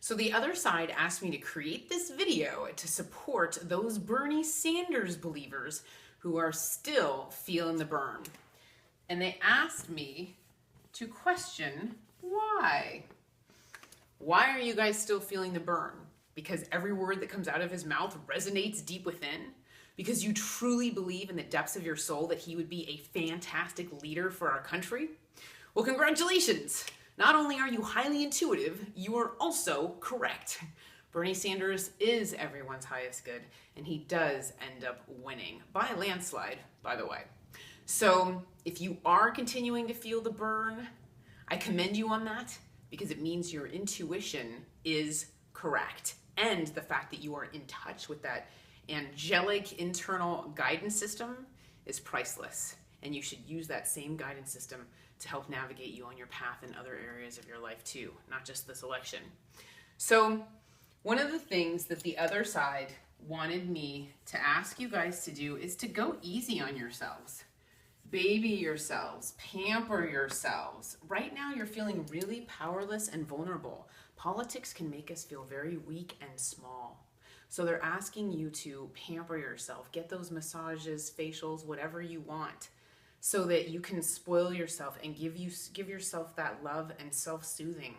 So the other side asked me to create this video to support those Bernie Sanders believers who are still feeling the burn. And they asked me to question why. Why are you guys still feeling the burn? Because every word that comes out of his mouth resonates deep within? Because you truly believe in the depths of your soul that he would be a fantastic leader for our country? Well, congratulations! Not only are you highly intuitive, you are also correct. Bernie Sanders is everyone's highest good, and he does end up winning by a landslide, by the way. So if you are continuing to feel the burn, I commend you on that because it means your intuition is correct. And the fact that you are in touch with that angelic internal guidance system is priceless. And you should use that same guidance system to help navigate you on your path in other areas of your life too, not just this election. So one of the things that the other side wanted me to ask you guys to do is to go easy on yourselves. Baby yourselves, pamper yourselves. Right now you're feeling really powerless and vulnerable. Politics can make us feel very weak and small. So they're asking you to pamper yourself, get those massages, facials, whatever you want, so that you can spoil yourself and give yourself that love and self-soothing.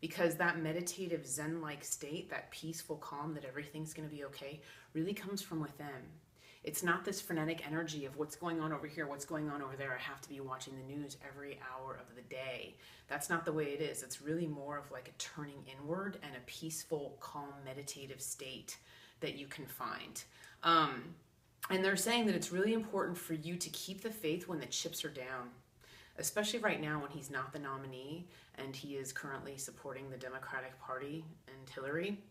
Because that meditative Zen-like state, that peaceful calm that everything's going to be okay, really comes from within. It's not this frenetic energy of what's going on over here, what's going on over there. I have to be watching the news every hour of the day. That's not the way it is. It's really more of like a turning inward and a peaceful, calm, meditative state that you can find. And they're saying that it's really important for you to keep the faith when the chips are down, especially right now when he's not the nominee and he is currently supporting the Democratic Party and Hillary.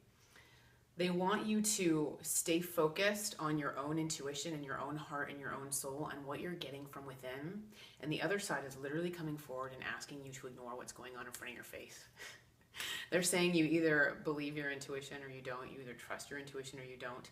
They want you to stay focused on your own intuition and your own heart and your own soul and what you're getting from within. And the other side is literally coming forward and asking you to ignore what's going on in front of your face. They're saying you either believe your intuition or you don't. You either trust your intuition or you don't.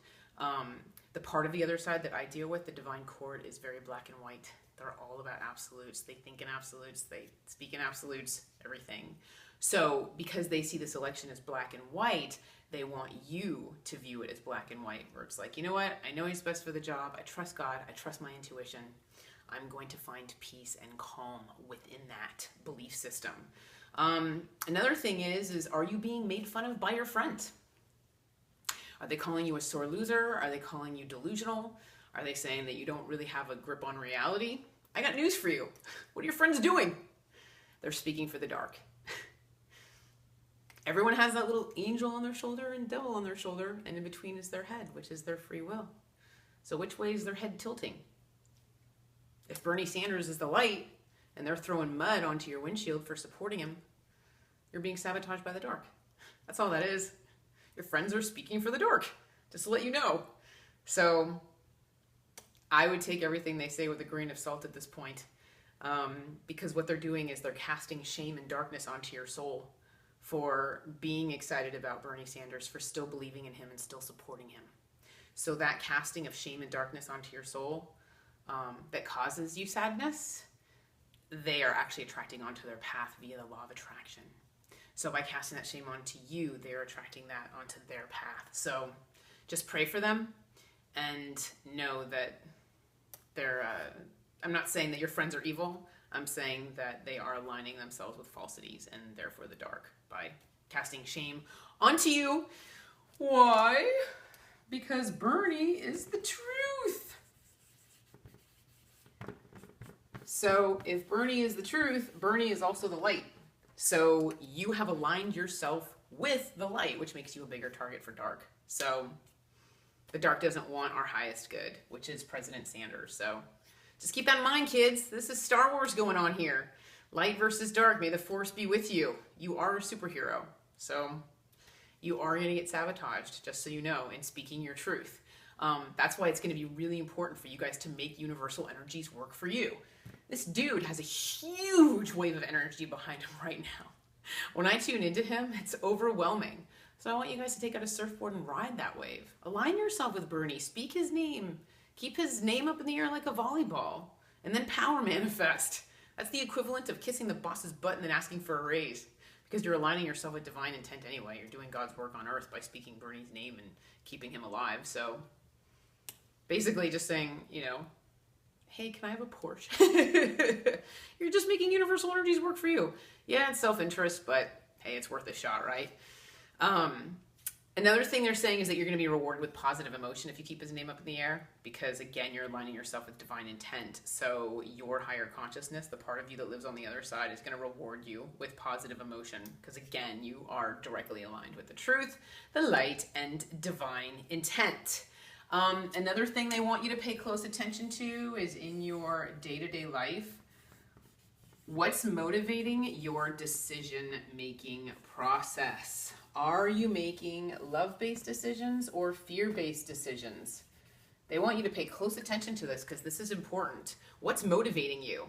The part of the other side that I deal with, the divine court, is very black and white. They're all about absolutes. They think in absolutes. They speak in absolutes, everything. So because they see this election as black and white, they want you to view it as black and white, where it's like, you know what? I know he's best for the job. I trust God. I trust my intuition. I'm going to find peace and calm within that belief system. Another thing is are you being made fun of by your friends? Are they calling you a sore loser? Are they calling you delusional? Are they saying that you don't really have a grip on reality? I got news for you. What are your friends doing? They're speaking for the dark. Everyone has that little angel on their shoulder and devil on their shoulder, and in between is their head, which is their free will. So which way is their head tilting? If Bernie Sanders is the light and they're throwing mud onto your windshield for supporting him, you're being sabotaged by the dark. That's all that is. Your friends are speaking for the dark, just to let you know. So I would take everything they say with a grain of salt at this point, because what they're doing is they're casting shame and darkness onto your soul for being excited about Bernie Sanders, for still believing in him and still supporting him. So that casting of shame and darkness onto your soul that causes you sadness, they are actually attracting onto their path via the law of attraction. So by casting that shame onto you, they're attracting that onto their path. So just pray for them and know that they're, I'm not saying that your friends are evil. I'm saying that they are aligning themselves with falsities and therefore the dark by casting shame onto you. Why? Because Bernie is the truth. So if Bernie is the truth, Bernie is also the light. So you have aligned yourself with the light, which makes you a bigger target for dark. So the dark doesn't want our highest good, which is President Sanders. So just keep that in mind, kids. This is Star Wars going on here. Light versus dark. May the force be with you. You are a superhero. So you are going to get sabotaged, just so you know, in speaking your truth. That's why it's going to be really important for you guys to make universal energies work for you. This dude has a huge wave of energy behind him right now. When I tune into him, it's overwhelming. So I want you guys to take out a surfboard and ride that wave. Align yourself with Bernie. Speak his name. Keep his name up in the air like a volleyball. And then power manifest. That's the equivalent of kissing the boss's butt and then asking for a raise. because you're aligning yourself with divine intent anyway. You're doing God's work on earth by speaking Bernie's name and keeping him alive. So basically just saying, hey, can I have a Porsche? You're just making universal energies work for you. Yeah, it's self-interest, but hey, it's worth a shot, right? Another thing they're saying is that you're going to be rewarded with positive emotion if you keep his name up in the air, because again, you're aligning yourself with divine intent. So your higher consciousness, the part of you that lives on the other side, is going to reward you with positive emotion, because again, you are directly aligned with the truth, the light, and divine intent. Another thing they want you to pay close attention to is in your day-to-day life, what's motivating your decision-making process? Are you making love-based decisions or fear-based decisions? They want you to pay close attention to this because this is important. What's motivating you?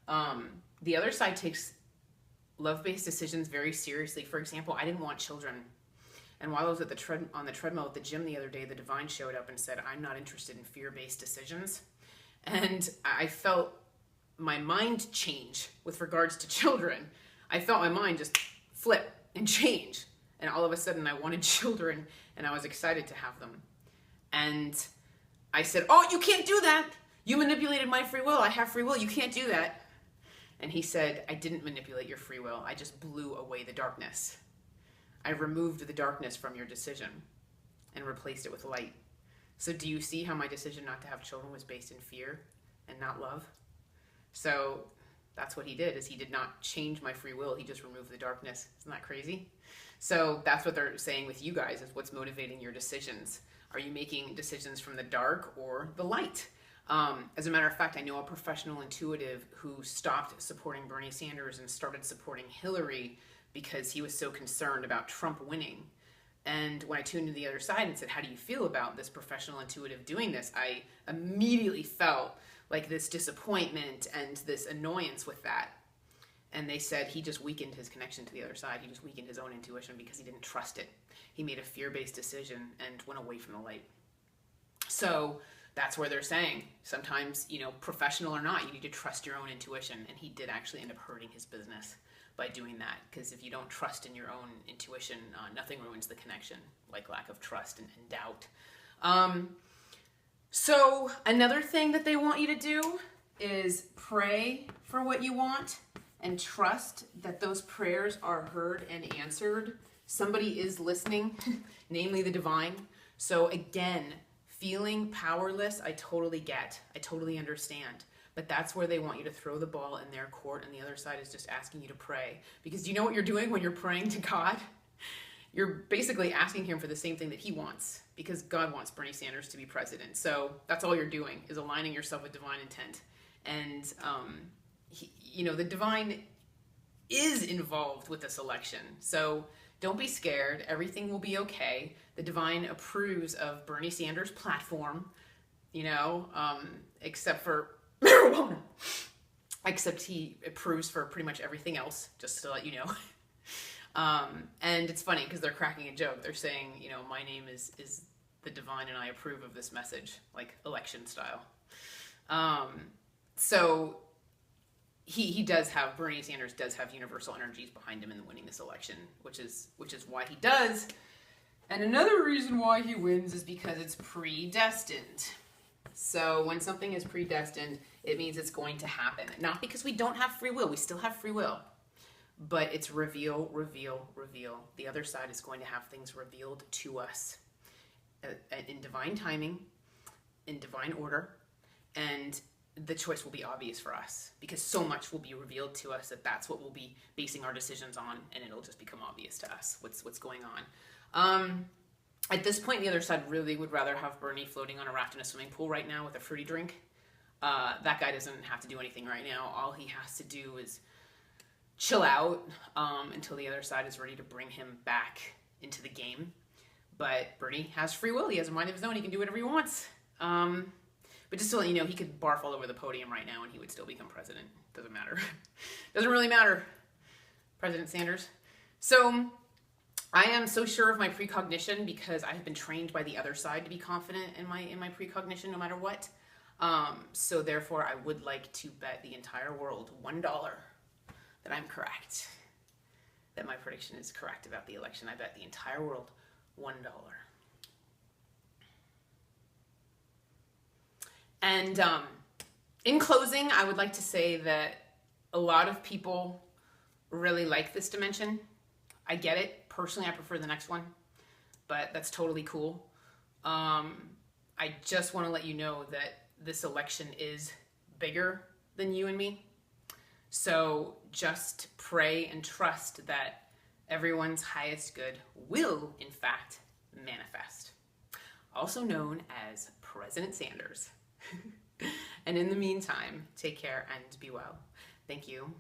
The other side takes love-based decisions very seriously. For example, I didn't want children. And while I was on the treadmill at the gym the other day, the divine showed up and said, I'm not interested in fear-based decisions. And I felt my mind change with regards to children. I felt my mind just flip and change. And all of a sudden I wanted children and I was excited to have them. And I said, oh, you can't do that. You manipulated my free will. I have free will. You can't do that. And he said, I didn't manipulate your free will. I just blew away the darkness. I removed the darkness from your decision and replaced it with light. So do you see how my decision not to have children was based in fear and not love? So that's what he did, is he did not change my free will. He just removed the darkness. Isn't that crazy? So that's what they're saying with you guys, is what's motivating your decisions. Are you making decisions from the dark or the light? As a matter of fact, I know a professional intuitive who stopped supporting Bernie Sanders and started supporting Hillary because he was so concerned about Trump winning. And when I tuned to the other side and said, how do you feel about this professional intuitive doing this? I immediately felt like this disappointment and this annoyance with that. And they said he just weakened his connection to the other side. He just weakened his own intuition because he didn't trust it. He made a fear-based decision and went away from the light. So that's where they're saying sometimes, professional or not, you need to trust your own intuition. And he did actually end up hurting his business by doing that, because if you don't trust in your own intuition, nothing ruins the connection, like lack of trust and doubt. So another thing that they want you to do is pray for what you want and trust that those prayers are heard and answered. Somebody is listening, namely the divine. So again, feeling powerless, I totally get. I totally understand. But that's where they want you to throw the ball in their court, and the other side is just asking you to pray. Because do you know what you're doing when you're praying to God? You're basically asking him for the same thing that he wants, because God wants Bernie Sanders to be president. So that's all you're doing, is aligning yourself with divine intent. And, the divine is involved with this election. So don't be scared. Everything will be okay. The divine approves of Bernie Sanders' platform, except for marijuana. Except he approves for pretty much everything else, just to let you know. And it's funny because they're cracking a joke. They're saying, my name is the divine and I approve of this message, like election style. So Bernie Sanders does have universal energies behind him in winning this election, which is why he does. And another reason why he wins is because it's predestined. So when something is predestined, it means it's going to happen. Not because we don't have free will. We still have free will. But it's reveal, reveal, reveal. The other side is going to have things revealed to us in divine timing, in divine order, and the choice will be obvious for us because so much will be revealed to us that that's what we'll be basing our decisions on, and it'll just become obvious to us what's going on. At this point, the other side really would rather have Bernie floating on a raft in a swimming pool right now with a fruity drink. That guy doesn't have to do anything right now. All he has to do is chill out until the other side is ready to bring him back into the game. But Bernie has free will. He has a mind of his own. He can do whatever he wants. But just to let you know, he could barf all over the podium right now and he would still become president. Doesn't matter. Doesn't really matter, President Sanders. So I am so sure of my precognition because I have been trained by the other side to be confident in my precognition no matter what. So therefore, I would like to bet the entire world $1 that I'm correct. that my prediction is correct about the election. I bet the entire world $1. And in closing, I would like to say that a lot of people really like this dimension. I get it. Personally, I prefer the next one, but that's totally cool. I just want to let you know that this election is bigger than you and me. So just pray and trust that everyone's highest good will, in fact, manifest. Also known as President Sanders. And in the meantime, take care and be well. Thank you.